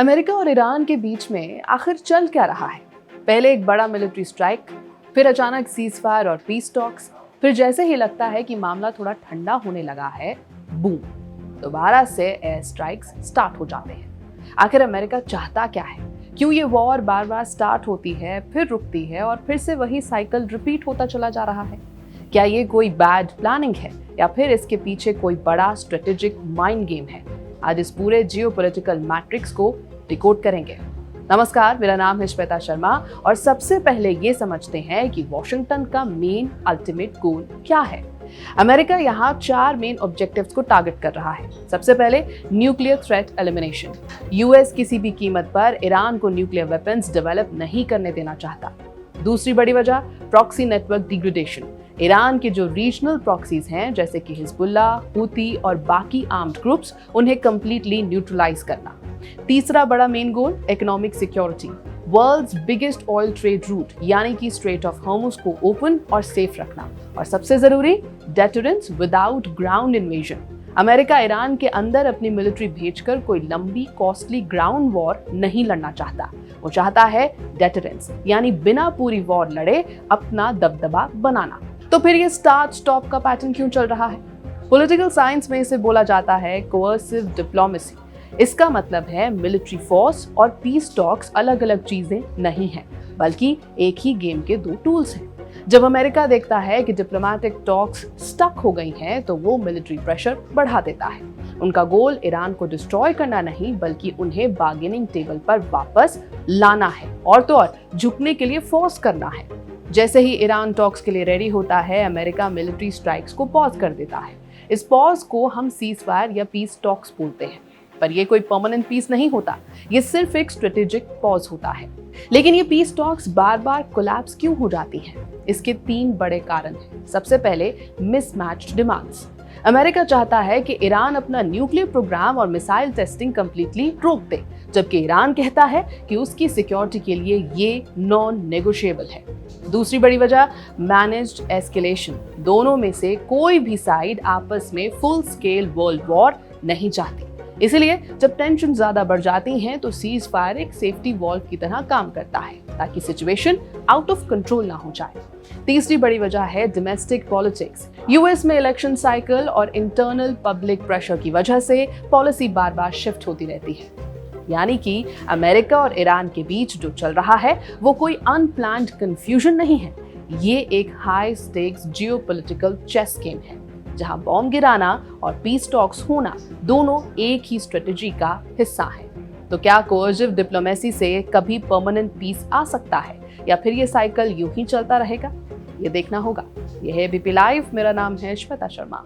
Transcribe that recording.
America और Iran के बीच में आखिर चल क्या रहा है? पहले एक बड़ा मिलिट्री स्ट्राइक, फिर अचानक सीजफायर और पीस टॉक्स, फिर जैसे ही लगता है कि मामला थोड़ा ठंडा होने लगा है, बूम, दोबारा से एयर स्ट्राइक्स स्टार्ट हो जाते हैं। आखिर अमेरिका चाहता क्या है? क्यों ये वॉर बार बार स्टार्ट होती है, फिर रुकती है और फिर से वही साइकिल रिपीट होता चला जा रहा है? क्या ये कोई बैड प्लानिंग है या फिर इसके पीछे कोई बड़ा स्ट्रेटेजिक माइंड गेम है? आज इस पूरे जियोपॉलिटिकल मैट्रिक्स को डिकोड करेंगे। नमस्कार, मेरा नाम है श्वेता शर्मा और सबसे पहले ये समझते हैं कि वॉशिंगटन का मेन अल्टीमेट गोल क्या है। अमेरिका यहाँ 4 मेन ऑब्जेक्टिव्स को टारगेट कर रहा है। सबसे पहले न्यूक्लियर थ्रेट एलिमिनेशन। यूएस किसी भी कीमत पर ईरान को न्यूक्लियर वेपन्स डेवलप नहीं करने देना चाहता। दूसरी बड़ी वजह प्रॉक्सी नेटवर्क डिग्रेडेशन। ईरान के जो रीजनल प्रॉक्सीज हैं जैसे कि हिजबुल्ला, हूती और बाकी आर्म्ड ग्रुप्स, उन्हें कंप्लीटली न्यूट्रलाइज करना। तीसरा बड़ा main goal economic security. World's biggest oil trade route यानी कि स्ट्रेट ऑफ हॉर्मुज को ओपन और सेफ रखना। और सबसे जरूरी deterrence without ground invasion. America Iran के अंदर अपनी मिलिट्री भेजकर कोई लंबी कॉस्टली ग्राउंड वॉर नहीं लड़ना चाहता। वो चाहता है डेटरेंस यानी बिना पूरी वॉर लड़े अपना दबदबा बनाना। तो फिर ये स्टार्ट स्टॉप का पैटर्न क्यों चल रहा है? पॉलिटिकल साइंस में इसे बोला जाता है कोअर्सिव डिप्लोमेसी। इसका मतलब है मिलिट्री फोर्स और पीस टॉक्स अलग अलग चीजें नहीं हैं, बल्कि एक ही गेम के 2 टूल्स हैं। जब अमेरिका देखता है कि डिप्लोमेटिक टॉक्स स्टक हो गई हैं, तो वो मिलिट्री प्रेशर बढ़ा देता है। उनका गोल ईरान को डिस्ट्रॉय करना नहीं, बल्कि उन्हें बार्गेनिंग टेबल पर वापस लाना है और तो और झुकने के लिए फोर्स करना है। जैसे ही ईरान टॉक्स के लिए रेडी होता है, अमेरिका मिलिट्री स्ट्राइक्स को पॉज कर देता है। इस पॉज को हम सीजफायर या पीस टॉक्स बोलते हैं, पर ये कोई परमानेंट पीस नहीं होता, ये सिर्फ एक स्ट्रेटेजिक पॉज होता है। लेकिन ये पीस टॉक्स बार बार कोलैप्स क्यों हो जाती हैं? इसके 3 बड़े कारण हैं। सबसे पहले मिसमैच्ड डिमांड्स। अमेरिका चाहता है कि ईरान अपना न्यूक्लियर प्रोग्राम और मिसाइल टेस्टिंग कंप्लीटली रोक दे, जबकि ईरान कहता है कि उसकी सिक्योरिटी के लिए ये नॉन नेगोशिएबल है। दूसरी बड़ी वजह मैनेज्ड एस्केलेशन। दोनों में से कोई भी साइड आपस में फुल स्केल वर्ल्ड वॉर नहीं चाहती। इसलिए जब टेंशन ज्यादा बढ़ जाती हैं, तो सीज फायर एक सेफ्टी वॉल्व की तरह काम करता है ताकि सिचुएशन आउट ऑफ कंट्रोल ना हो जाए। तीसरी बड़ी वजह है डोमेस्टिक पॉलिटिक्स। यूएस में इलेक्शन साइकिल और इंटरनल पब्लिक प्रेशर की वजह से पॉलिसी बार बार शिफ्ट होती रहती है। यानी कि अमेरिका और ईरान के बीच जो चल रहा है वो कोई अनप्लान्ड कंफ्यूजन नहीं है, ये एक high stakes geopolitical chess game है, जहां बॉम्ब गिराना और पीस टॉक्स होना दोनों एक ही स्ट्रेटेजी का हिस्सा है। तो क्या कोअर्सिव डिप्लोमेसी से कभी परमानेंट पीस आ सकता है या फिर ये साइकिल यूं ही चलता रहेगा? ये देखना होगा। यह है एबीपी लाइव, मेरा नाम है श्वेता शर्मा।